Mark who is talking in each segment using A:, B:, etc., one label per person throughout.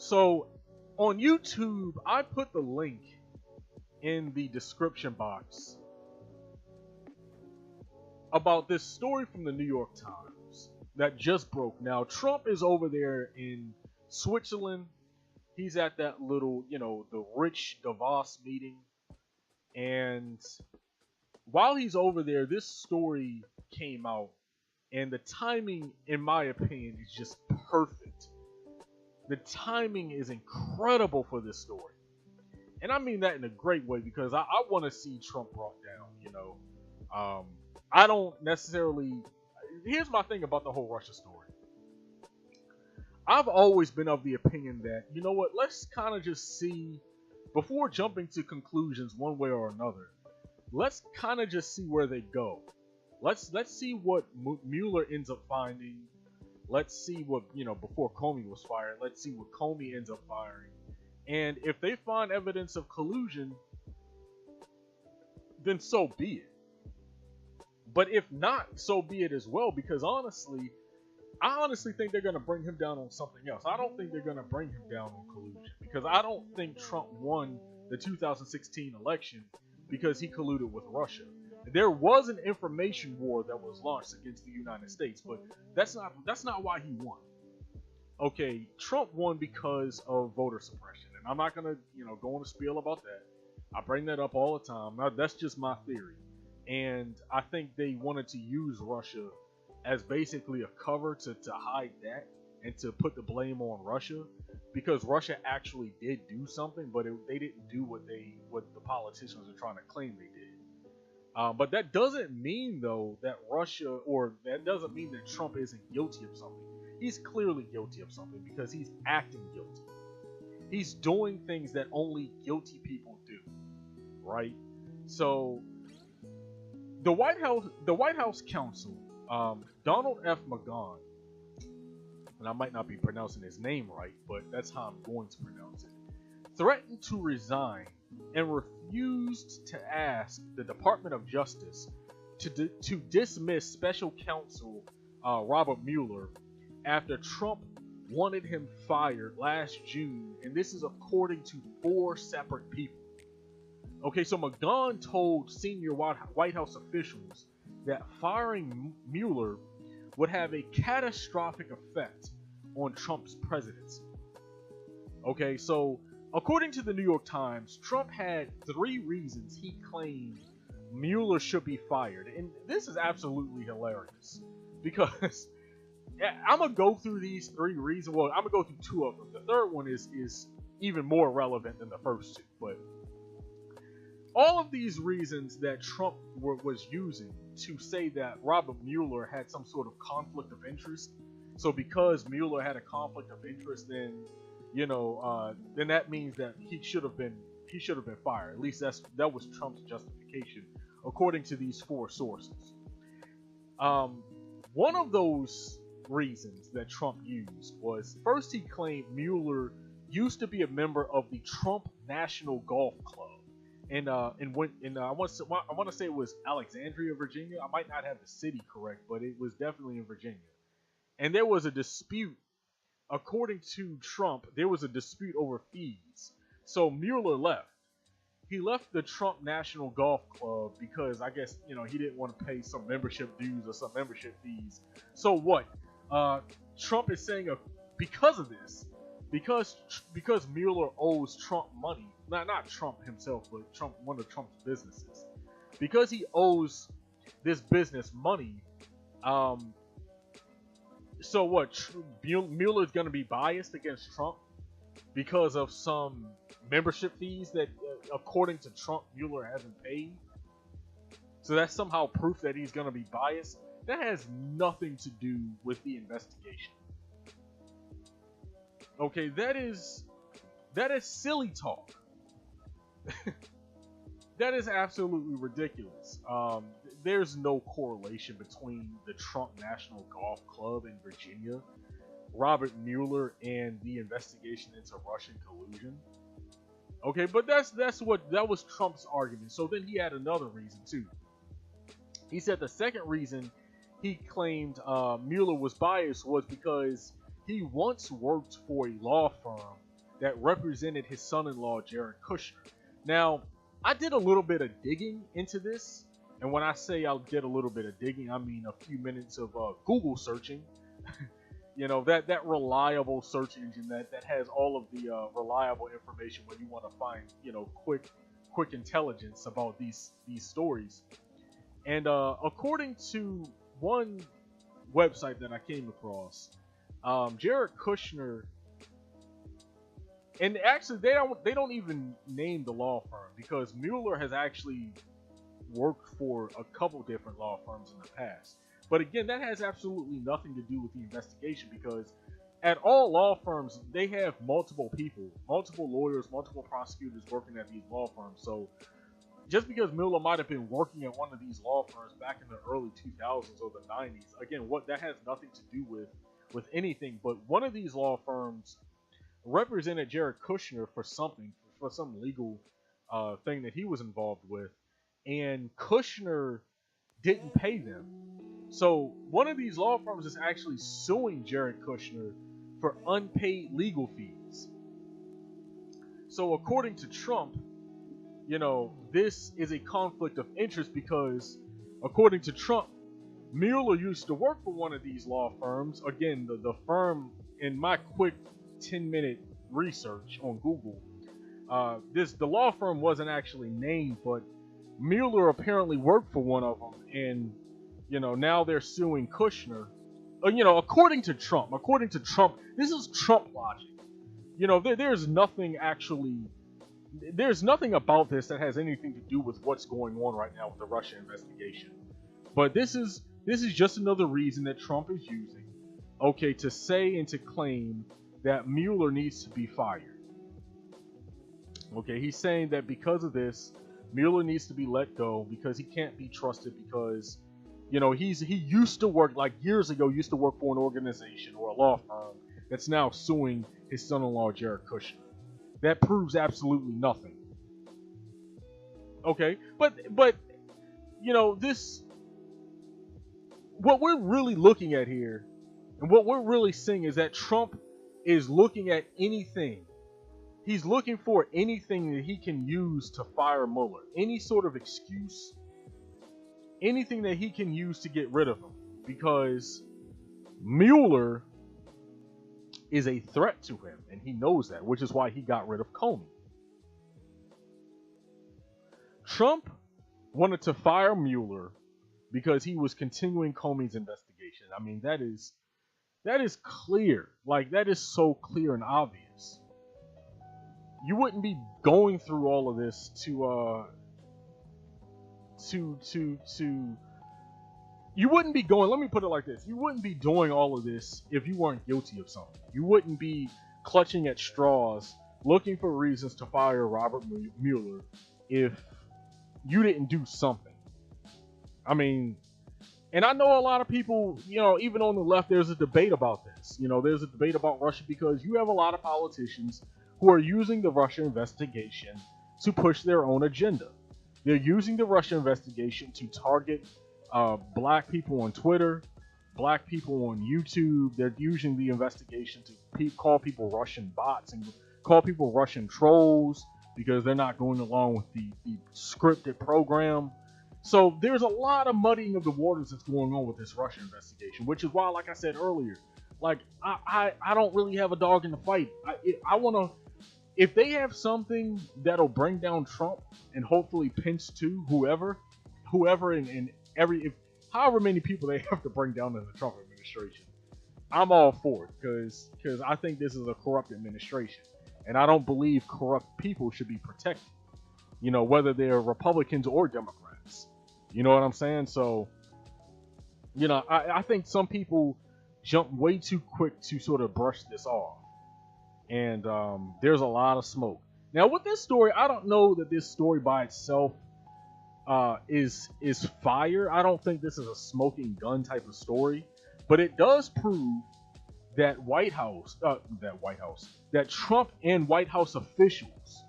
A: So on YouTube, I put the link in the description box about this story from the New York Times that just broke. Now, Trump is over there in Switzerland. He's at that little, the rich Davos meeting. And while he's over there, this story came out. And the timing, in my opinion, is just perfect. The timing is incredible for this story. And I mean that in a great way because I want to see Trump brought down. I don't necessarily. Here's my thing about the whole Russia story. I've always been of the opinion that, you know what, let's kind of just see, before jumping to conclusions one way or another, let's kind of just see where they go. Let's see what Mueller ends up finding. Let's see what, before Comey was fired, let's see what Comey ends up firing. And if they find evidence of collusion, then so be it. But if not, so be it as well, because I honestly think they're going to bring him down on something else. I don't think they're going to bring him down on collusion, because I don't think Trump won the 2016 election because he colluded with Russia. There was an information war that was launched against the United States, but that's not why he won. Okay, Trump won because of voter suppression, and I'm not gonna go on a spiel about that. I bring that up all the time. Now, that's just my theory, and I think they wanted to use Russia as basically a cover to hide that and to put the blame on Russia, because Russia actually did do something, but they didn't do what the politicians are trying to claim they did. But that doesn't mean, though, that that doesn't mean that Trump isn't guilty of something. He's clearly guilty of something because he's acting guilty. He's doing things that only guilty people do, right? So the White House counsel, Donald F. McGahn, and I might not be pronouncing his name right, but that's how I'm going to pronounce it, threatened to resign and refused to ask the Department of Justice to dismiss special counsel Robert Mueller after Trump wanted him fired last June, and this is according to 4 separate people. Okay, so McGahn told senior White House officials that firing Mueller would have a catastrophic effect on Trump's presidency. Okay, so according to the New York Times, Trump had 3 reasons he claimed Mueller should be fired. And this is absolutely hilarious because I'm going to go through these 3 reasons. Well, I'm going to go through 2 of them. The third one is even more relevant than the first 2. But all of these reasons that Trump was using to say that Robert Mueller had some sort of conflict of interest. So because Mueller had a conflict of interest, then then that means that he should have been fired. At least that was Trump's justification, according to these 4 sources. One of those reasons that Trump used was, first, he claimed Mueller used to be a member of the Trump National Golf Club, and I want to say it was Alexandria, Virginia. I might not have the city correct, but it was definitely in Virginia. And there was a dispute. According to Trump, there was a dispute over fees. So Mueller left. He left the Trump National Golf Club because I guess, he didn't want to pay some membership dues or some membership fees. So what? Trump is saying because of this, because Mueller owes Trump money, not Trump himself, but one of Trump's businesses. Because he owes this business money, so what? Mueller's going to be biased against Trump because of some membership fees that, according to Trump, Mueller hasn't paid? So that's somehow proof that he's going to be biased? That has nothing to do with the investigation. Okay, that is silly talk. That is absolutely ridiculous. There's no correlation between the Trump National Golf Club in Virginia, Robert Mueller, and the investigation into Russian collusion. Okay, but that was Trump's argument. So then he had another reason too. He said the second reason he claimed Mueller was biased was because he once worked for a law firm that represented his son-in-law, Jared Kushner. Now, I did a little bit of digging into this, and when I say I did a little bit of digging, I mean a few minutes of Google searching. You know, that reliable search engine that has all of the reliable information when you want to find, you know, quick intelligence about these stories. And according to one website that I came across, Jared Kushner, and actually they don't even name the law firm, because Mueller has actually worked for a couple different law firms in the past. But again, that has absolutely nothing to do with the investigation, because at all law firms, they have multiple people, multiple lawyers, multiple prosecutors working at these law firms. So just because Mueller might have been working at one of these law firms back in the early 2000s or the 90s, again, what that has nothing to do with anything. But one of these law firms represented Jared Kushner for something, for some legal thing that he was involved with, and Kushner didn't pay them. So one of these law firms is actually suing Jared Kushner for unpaid legal fees. So according to Trump, you know, this is a conflict of interest, because according to Trump, Mueller used to work for one of these law firms. Again, the firm, in my quick 10-minute research on Google, the law firm wasn't actually named, but Mueller apparently worked for one of them, and you know, now they're suing Kushner. You know, according to Trump, this is Trump logic. You know, there's nothing about this that has anything to do with what's going on right now with the Russia investigation. But this is just another reason that Trump is using, okay, to say and to claim that Mueller needs to be fired. Okay, he's saying that because of this, Mueller needs to be let go because he can't be trusted, because, you know, he used to work, like years ago, used to work for an organization or a law firm that's now suing his son-in-law, Jared Kushner. That proves absolutely nothing. Okay, but you know, what we're really looking at here, and what we're really seeing, is that Trump is looking at anything. He's looking for anything that he can use to fire Mueller. Any sort of excuse, anything that he can use to get rid of him, because Mueller is a threat to him, and he knows that, which is why he got rid of Comey. Trump wanted to fire Mueller because he was continuing Comey's investigation. I mean, that is clear. Like, that is so clear and obvious. You wouldn't be going through all of this you wouldn't be going, let me put it like this. You wouldn't be doing all of this if you weren't guilty of something. You wouldn't be clutching at straws, looking for reasons to fire Robert Mueller if you didn't do something. I mean, and I know a lot of people, you know, even on the left, there's a debate about this. You know, there's a debate about Russia, because you have a lot of politicians who are using the Russia investigation to push their own agenda. They're using the Russia investigation to target black people on Twitter, black people on YouTube. They're using the investigation to call people Russian bots and call people Russian trolls because they're not going along with the scripted program. So there's a lot of muddying of the waters that's going on with this Russia investigation, which is why, like I said earlier, like I don't really have a dog in the fight. I want to, if they have something that'll bring down Trump and hopefully Pence too, whoever in however many people they have to bring down in the Trump administration, I'm all for it, because I think this is a corrupt administration, and I don't believe corrupt people should be protected. You know, whether they're Republicans or Democrats. You know what I'm saying? So, you know, I think some people jump way too quick to sort of brush this off, and there's a lot of smoke. Now, with this story, I don't know that this story by itself is fire. I don't think this is a smoking gun type of story, but it does prove that that Trump and White House officials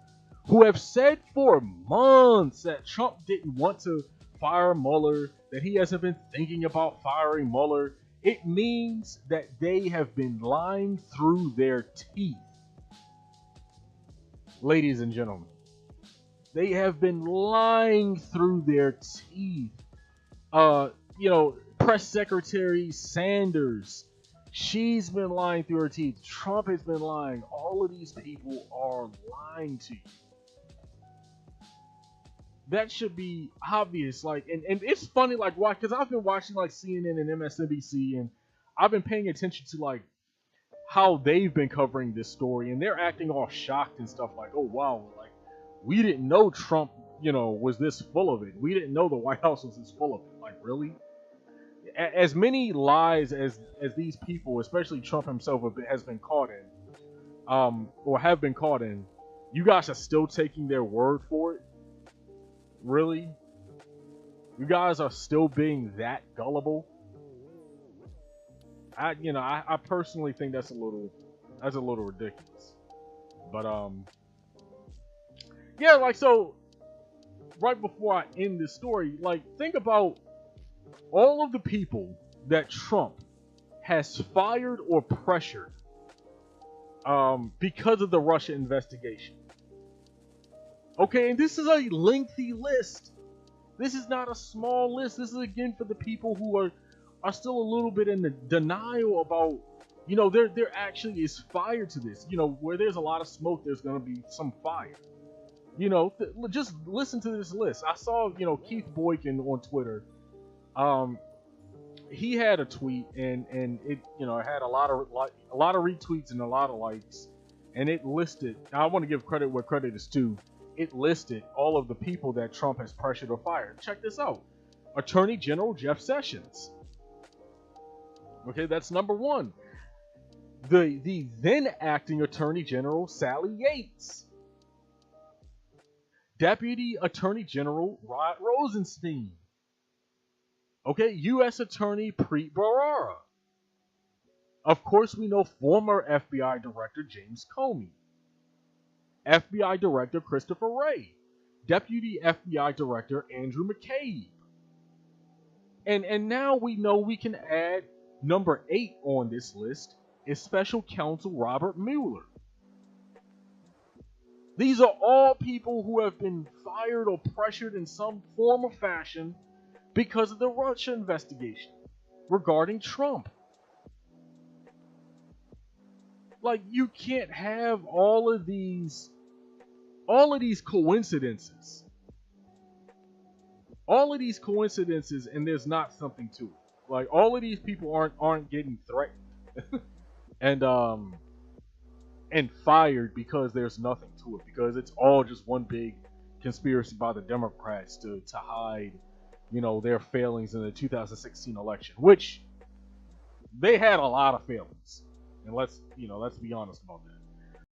A: who have said for months that Trump didn't want to fire Mueller, that he hasn't been thinking about firing Mueller, it means that they have been lying through their teeth. ladies and gentlemen. They have been lying through their teeth. Press Secretary Sanders, she's been lying through her teeth. Trump has been lying. All of these people are lying to you. That should be obvious. Like, and it's funny, like, why? Because I've been watching like CNN and MSNBC, and I've been paying attention to like how they've been covering this story, and they're acting all shocked and stuff like, oh wow, like we didn't know Trump, was this full of it. We didn't know the White House was this full of it. Like, really? As many lies as these people, especially Trump himself, has been caught in, or have been caught in, you guys are still taking their word for it? Really? You guys are still being that gullible? I personally think that's a little ridiculous. But yeah, like, so right before I end this story, like, think about all of the people that Trump has fired or pressured because of the Russia investigation. Okay, and this is a lengthy list. This is not a small list. This is, again, for the people who are still a little bit in the denial about, there actually is fire to this. Where there's a lot of smoke, there's going to be some fire. Just listen to this list. I saw, Keith Boykin on Twitter. He had a tweet, and it, had a lot of retweets and a lot of likes, and it listed. I want to give credit where credit is due. It listed all of the people that Trump has pressured or fired. Check this out. Attorney General Jeff Sessions. Okay, that's number one. The then acting Attorney General Sally Yates. Deputy Attorney General Rod Rosenstein. Okay, U.S. Attorney Preet Bharara. Of course, we know former FBI Director James Comey. FBI Director Christopher Wray, Deputy FBI Director Andrew McCabe. And now we know we can add number 8 on this list is Special Counsel Robert Mueller. These are all people who have been fired or pressured in some form or fashion because of the Russia investigation regarding Trump. Like, you can't have all of these coincidences. All of these coincidences, and there's not something to it. Like, all of these people aren't getting threatened and fired because there's nothing to it, because it's all just one big conspiracy by the Democrats to hide, their failings in the 2016 election, which they had a lot of failings. And let's be honest about that.